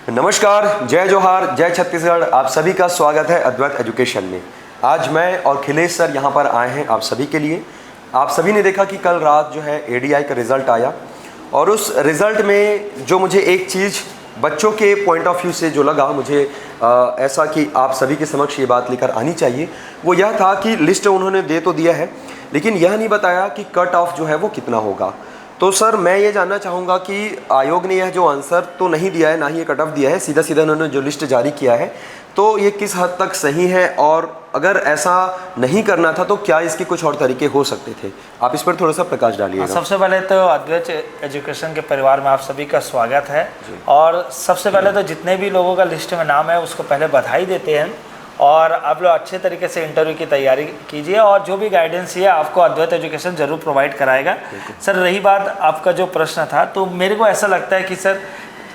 नमस्कार, जय जोहार, जय छत्तीसगढ़। आप सभी का स्वागत है अद्वैत एजुकेशन में। आज मैं और खिलेश सर यहाँ पर आए हैं आप सभी के लिए। आप सभी ने देखा कि कल रात जो है एडीआई का रिज़ल्ट आया और उस रिज़ल्ट में जो मुझे एक चीज़ बच्चों के पॉइंट ऑफ व्यू से जो लगा मुझे ऐसा कि आप सभी के समक्ष ये बात लेकर आनी चाहिए, वो यह था कि लिस्ट उन्होंने दे तो दिया है लेकिन यह नहीं बताया कि कट ऑफ जो है वो कितना होगा। तो सर मैं ये जानना चाहूँगा कि आयोग ने यह जो आंसर तो नहीं दिया है, ना ही ये कट ऑफ दिया है, सीधा सीधा उन्होंने जो लिस्ट जारी किया है, तो ये किस हद तक सही है और अगर ऐसा नहीं करना था तो क्या इसके कुछ और तरीके हो सकते थे? आप इस पर थोड़ा सा प्रकाश डालिएगा। सबसे पहले तो अद्वैत एजुकेशन के परिवार में आप सभी का स्वागत है और सबसे पहले तो जितने भी लोगों का लिस्ट में नाम है उसको पहले बधाई देते हैं और आप लोग अच्छे तरीके से इंटरव्यू की तैयारी कीजिए और जो भी गाइडेंस है आपको अद्वैत एजुकेशन ज़रूर प्रोवाइड कराएगा। सर रही बात आपका जो प्रश्न था, तो मेरे को ऐसा लगता है कि सर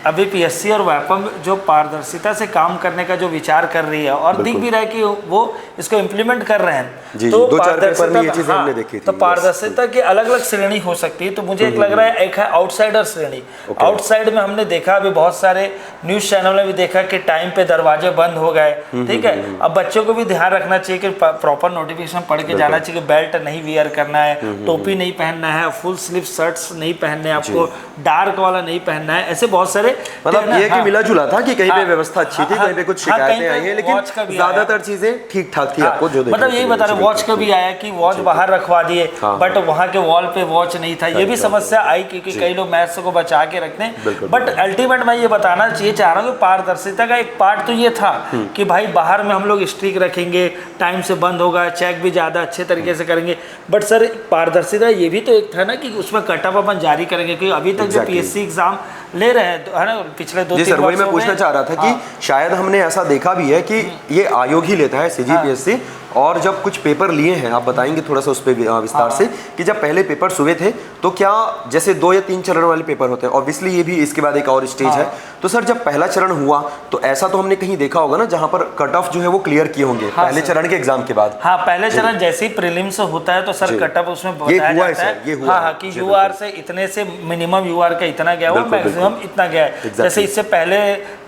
अभी पीएससी और व्यापम जो पारदर्शिता से काम करने का जो विचार कर रही है और दिख भी रहा है कि वो इसको इम्प्लीमेंट कर रहे हैं, तो पारदर्शिता तो पारदर्शिता की अलग अलग श्रेणी हो सकती है। तो मुझे एक लग रहा है, एक है आउटसाइडर श्रेणी। आउटसाइड में हमने देखा अभी बहुत सारे न्यूज चैनल में भी देखा कि टाइम पे दरवाजे बंद हो गए, ठीक है। अब बच्चों को भी ध्यान रखना चाहिए कि प्रॉपर नोटिफिकेशन पढ़ के जाना चाहिए कि बेल्ट नहीं वियर करना है, टोपी नहीं पहनना है, फुल स्लीव शर्ट्स नहीं पहनने, आपको डार्क वाला नहीं पहनना है। ऐसे बहुत सारे मतलब ये कि मिला जुला था कि कहीं पे व्यवस्था अच्छी थी, कहीं पे कुछ शिकायतें आई हैं, लेकिन ज्यादातर चीजें ठीक ठाक थी। आपको जो मतलब यही बता रहे, वॉच का भी आया कि वॉच बाहर रखवा दिए बट वहाँ के वॉल पे वॉच नहीं था, ये भी समस्या आई क्योंकि कई लोग मैथ्स को बचा के रखते हैं। बट अल्टीमेट मैं ये बताना चाह रहा हूँ कि पारदर्शिता का एक पार्ट तो ये था कि भाई बाहर में हम लोग स्ट्रिक रखेंगे, टाइम से बंद होगा, चेक भी ज़्यादा अच्छे तरीके से करेंगे। बट सर पारदर्शिता ये भी तो एक था ना कि उसमें कटअप अपन जारी करेंगे, क्योंकि अभी तक जो पीएससी एग्जाम ले रहे हैं है ना पिछले 2-3 वही मैं पूछना चाह रहा था कि शायद हमने ऐसा देखा भी है कि ये आयोग ही लेता है सीजीपीएससी, और जब कुछ पेपर लिए हैं, आप बताएंगे थोड़ा सा उस पर विस्तार से कि जब पहले पेपर हुए थे तो क्या जैसे 2 या 3 चरण वाले पेपर होते हैं, ऑब्वियसली ये भी इसके बाद एक और स्टेज है, तो सर जब पहला चरण हुआ तो ऐसा तो हमने कहीं देखा होगा ना जहां पर कट ऑफ जो है वो क्लियर किए होंगे पहले चरण के एग्जाम के बाद। पहले चरण जैसे ही प्रीलिम्स होता है तो सर कट ऑफ उसमें बताया जाता है कि यूआर से इतने से मिनिमम यूआर का इतना गया हुआ, मैक्सिमम इतना गया है। जैसे इससे पहले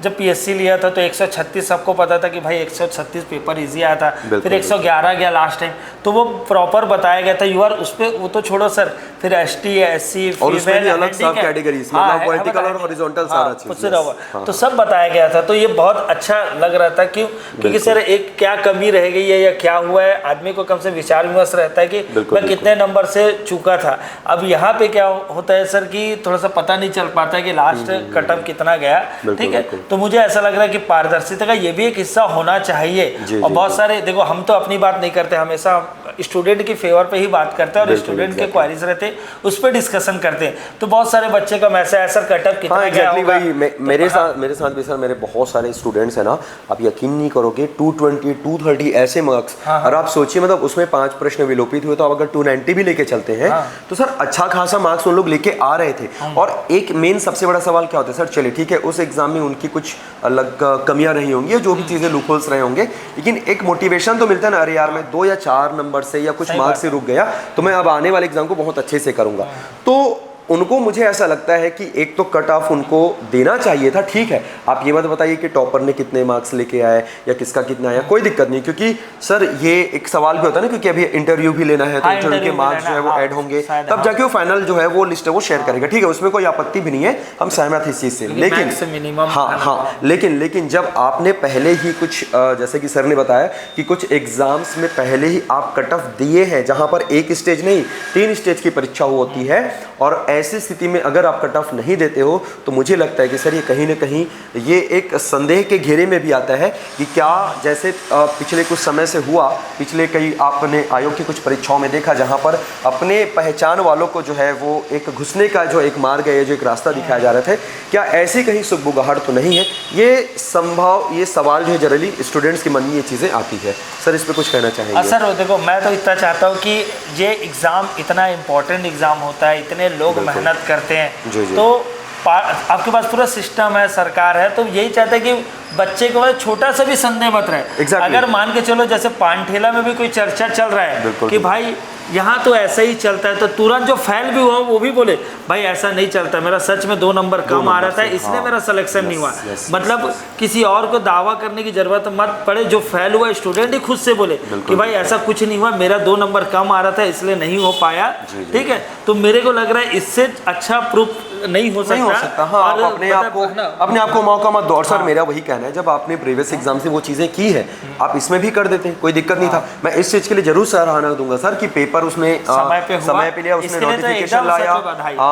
जब पीएससी लिया था तो 136 सबको पता था कि भाई 136 पेपर इजी आया था, फिर 111 गया लास्ट टाइम, तो वो प्रॉपर बताया गया था यूआर उस पे। वो तो छोड़ो सर, फिर एसटी, एससी, फीमेल, अलग सब कैटेगरीज मतलब वर्टिकल और हॉरिजॉन्टल सारा चीज तो सब बताया गया था। तो ये बहुत अच्छा लग रहा था क्योंकि सर एक क्या कमी रह गई है या क्या हुआ है, आदमी को कम से विचार विमर्श रहता है कि मैं कितने नंबर से चूका था। अब यहाँ पे क्या होता है सर कि थोड़ा सा पता नहीं चल पाता है कि लास्ट कटअप कितना गया, ठीक है। तो मुझे ऐसा लग रहा है कि पारदर्शिता का ये भी एक हिस्सा होना चाहिए। और बहुत सारे देखो, हम तो अपनी बात नहीं करते, हमेशा स्टूडेंट की फेवर पे ही बात करते हैं और स्टूडेंट के क्वारीज रहते हैं उस पर डिस्कशन करते हैं। तो बहुत सारे बच्चे का मैसेज है सर कटअप कितना गया होगा। मेरे साथ भी सर मेरे बहुत सारे स्टूडेंट्स हैं ना, आप यकीन नहीं करोगे 220 230 ऐसे मार्क्स। और आप सोचिए मतलब उसमें 5 प्रश्न विलोपित हुए, तो आप अगर 290 भी लेके चलते हैं तो सर अच्छा खासा मार्क्स उन लोग लेके आ रहे थे। और एक मेन सबसे बड़ा सवाल क्या होता है सर, चलिए ठीक है उस एग्जाम में उनकी कुछ अलग कमियां रही होंगी, जो भी चीजें लूपहोल्स रहे होंगे, लेकिन एक मोटिवेशन तो मिलता है ना, अरे यार मैं 2 या 4 नंबर से या कुछ मार्क्स से रुक गया तो मैं अब आने वाले एग्जाम को बहुत अच्छे से करूंगा। तो उनको मुझे ऐसा लगता है कि एक तो कट ऑफ उनको देना चाहिए था। ठीक है, आप ये मत बताइए कि टॉपर ने कितने मार्क्स लेके आए या किसका कितना आया, कोई दिक्कत नहीं, क्योंकि सर ये एक सवाल भी होता है ना, क्योंकि अभी इंटरव्यू भी लेना है तो इंटरव्यू के मार्क्स जो है वो ऐड होंगे, तब जाके वो फाइनल जो है वो लिस्ट है वो शेयर करेगा। ठीक है, उसमें कोई आपत्ति भी नहीं है, हम सहमत हैं इस चीज से। लेकिन लेकिन जब आपने पहले ही कुछ जैसे कि सर ने बताया कि कुछ एग्जाम्स में पहले ही आप कट ऑफ दिए हैं, जहां पर एक स्टेज नहीं 3 स्टेज की परीक्षा होती है, और ऐसी स्थिति में अगर आप कट ऑफ नहीं देते हो तो मुझे लगता है कि सर ये कहीं ना कहीं ये एक संदेह के घेरे में भी आता है कि क्या जैसे पिछले कुछ समय से हुआ, पिछले कई आपने आयोग की कुछ परीक्षाओं में देखा जहां पर अपने पहचान वालों को जो है वो एक घुसने का जो एक मार्ग है, जो एक रास्ता दिखाया जा रहा था, क्या ऐसी कहीं सुगबुगाहट तो नहीं है? ये सवाल जो है जनरली स्टूडेंट्स के मन में ये चीज़ें आती है। सर इस पर कुछ कहना चाहेंगे? सर देखो, मैं तो इतना चाहता हूँ कि ये एग्ज़ाम इतना इम्पोर्टेंट एग्ज़ाम होता है, इतने लोग मेहनत करते हैं, तो आपके पास पूरा सिस्टम है, सरकार है, तो यही चाहते हैं कि बच्चे को मतलब छोटा सा भी संदेह मत रहे। अगर मान के चलो जैसे पान ठेला में भी कोई चर्चा चल रहा है कि भाई यहाँ तो ऐसा ही चलता है, तो तुरंत जो फेल भी हुआ वो भी बोले भाई ऐसा नहीं चलता, मेरा सच में 2 नंबर कम आ रहा था इसलिए मेरा सिलेक्शन नहीं हुआ। मतलब किसी और को दावा करने की जरूरत मत पड़े, जो फेल हुआ स्टूडेंट ही खुद से बोले कि भाई ऐसा कुछ नहीं हुआ, मेरा 2 नंबर कम आ रहा था इसलिए नहीं हो पाया। ठीक है, तो मेरे को लग रहा है इससे अच्छा प्रूफ नहीं हो सकता। हाँ, आप अपने आप को मौका मत दो। और सर मेरा वही कहना है, जब आपने प्रीवियस एग्जाम से वो चीज़ें की है आप इसमें भी कर देते, कोई दिक्कत नहीं था। मैं इस चीज़ के लिए जरूर सराहना दूंगा सर कि पेपर उसमें समय पे लिया, उसने नोटिफिकेशन लाया,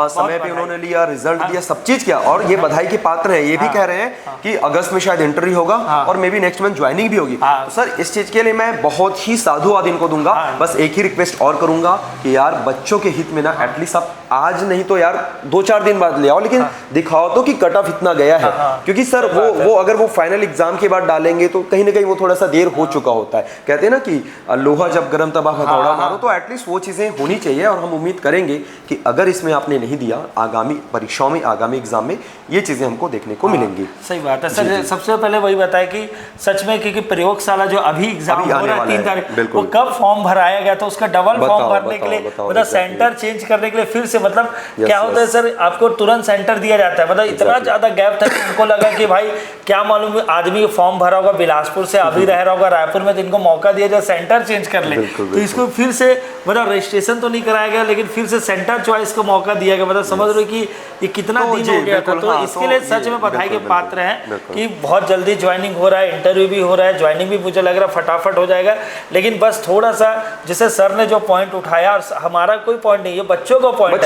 समय पे उन्होंने लिया, रिजल्ट दिया, सब चीज़ किया, और ये बधाई के पात्र है। ये भी कह रहे हैं कि अगस्त में शायद इंटरव्यू होगा और may be next month joining भी होगी। तो सर इस चीज़ के लिए मैं बहुत ही साधुवाद इनको दूंगा। बस एक ही रिक्वेस्ट और करूंगा कि यार बच्चों के हित में ना एटलीस्ट आप आज नहीं तो यार 2-4 दिन बाद ले आओ, लेकिन दिखाओ तो कि कट ऑफ इतना गया है। क्योंकि सर वो अगर वो फाइनल एग्जाम के बाद डालेंगे तो कहीं ना कहीं वो थोड़ा सा देर हो चुका होता है। कहते हैं ना कि लोहा जब गर्म तब आप हथौड़ा मारो, तो एटलीस्ट वो चीज़ें होनी चाहिए। और हम उम्मीद करेंगे कि अगर इसमें आपने नहीं दिया, आगामी परीक्षाओं में, आगामी एग्जाम में ये चीज़ें हमको देखने को मिलेंगी। सही बात है सर। सबसे पहले वही बताया कि सच में क्योंकि प्रयोगशाला जो अभी एग्जाम हो रहा है 3 तारीख, वो कब फॉर्म भराया गया, तो उसका डबल फॉर्म भरने के लिए मतलब सेंटर चेंज करने के लिए फिर से मतलब क्या होता है सर, आपको तुरंत सेंटर दिया जाता है। मतलब इतना ज्यादा गैप था कि उनको लगा कि भाई क्या मालूम आदमी फॉर्म भरा होगा बिलासपुर से, अभी रह रहा होगा रायपुर में, तो इनको मौका दिया जाए सेंटर चेंज कर ले। तो इसको फिर से मतलब रजिस्ट्रेशन तो नहीं कराया गया, लेकिन फिर से सेंटर चॉइस को मौका दिया गया। मतलब समझ रहे कि ये कितना दिन हो गया था। तो इसके लिए सच में बधाई के पात्र हैं कि बहुत जल्दी ज्वाइनिंग हो रहा है, इंटरव्यू भी हो रहा है, ज्वाइनिंग भी मुझे लग रहा है फटाफट हो जाएगा। लेकिन बस थोड़ा सा जैसे सर ने जो पॉइंट उठाया, और हमारा कोई पॉइंट नहीं है, बच्चों का पॉइंट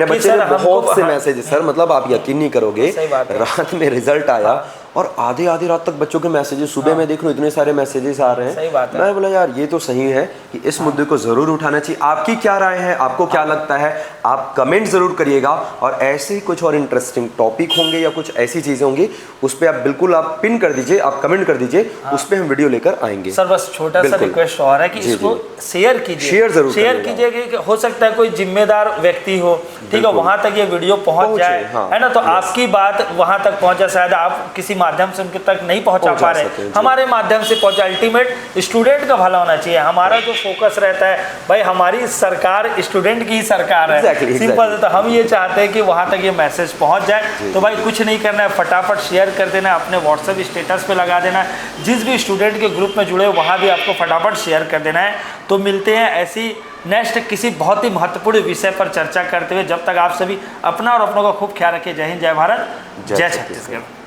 है। बच्चे ने बहुत से मैसेज सर, मतलब आप यकीन नहीं करोगे, रात में रिजल्ट आया और आधी रात तक बच्चों के मैसेजेस, सुबह मैं देख रहा हूँ इतने सारे मैसेजेस आ रहे हैं। सही बात है। मैं बोला यार ये तो सही है कि इस मुद्दे को जरूर उठाना चाहिए। आपकी क्या राय है, आपको क्या लगता है, आप कमेंट जरूर करिएगा। और ऐसे ही कुछ और इंटरेस्टिंग टॉपिक होंगे या कुछ ऐसी चीजें होंगी, उस पर आप बिल्कुल आप पिन कर दीजिए, आप कमेंट कर दीजिए, उस पर हम वीडियो लेकर आएंगे। सर बस छोटा सा रिक्वेस्ट और है कि इसको शेयर कीजिए, शेयर कीजिए कि हो सकता है कोई जिम्मेदार व्यक्ति हो, ठीक है, वहां तक ये वीडियो पहुंच जाए, है ना। तो आपकी बात वहां तक पहुंचा, शायद आप किसी माध्यम से उनके तक नहीं पहुंचा पा रहे, हमारे माध्यम से पहुंचा। अल्टीमेट स्टूडेंट का भला होना चाहिए, हमारा जो फोकस रहता है भाई, हमारी सरकार स्टूडेंट की ही सरकार है, सिंपल। तो हम ये चाहते हैं कि वहां तक ये मैसेज पहुंच जाए। तो भाई कुछ नहीं करना है, फटाफट शेयर कर देना है, अपने व्हाट्सएप स्टेटस पे लगा देना है, जिस भी स्टूडेंट के ग्रुप में जुड़े हो वहाँ भी आपको फटाफट शेयर कर देना है। तो मिलते हैं ऐसी नेक्स्ट किसी बहुत ही महत्वपूर्ण विषय पर चर्चा करते हुए। जब तक आप सभी अपना और अपनों का खूब ख्याल रखिए। जय हिंद, जय भारत, जय छत्तीसगढ़।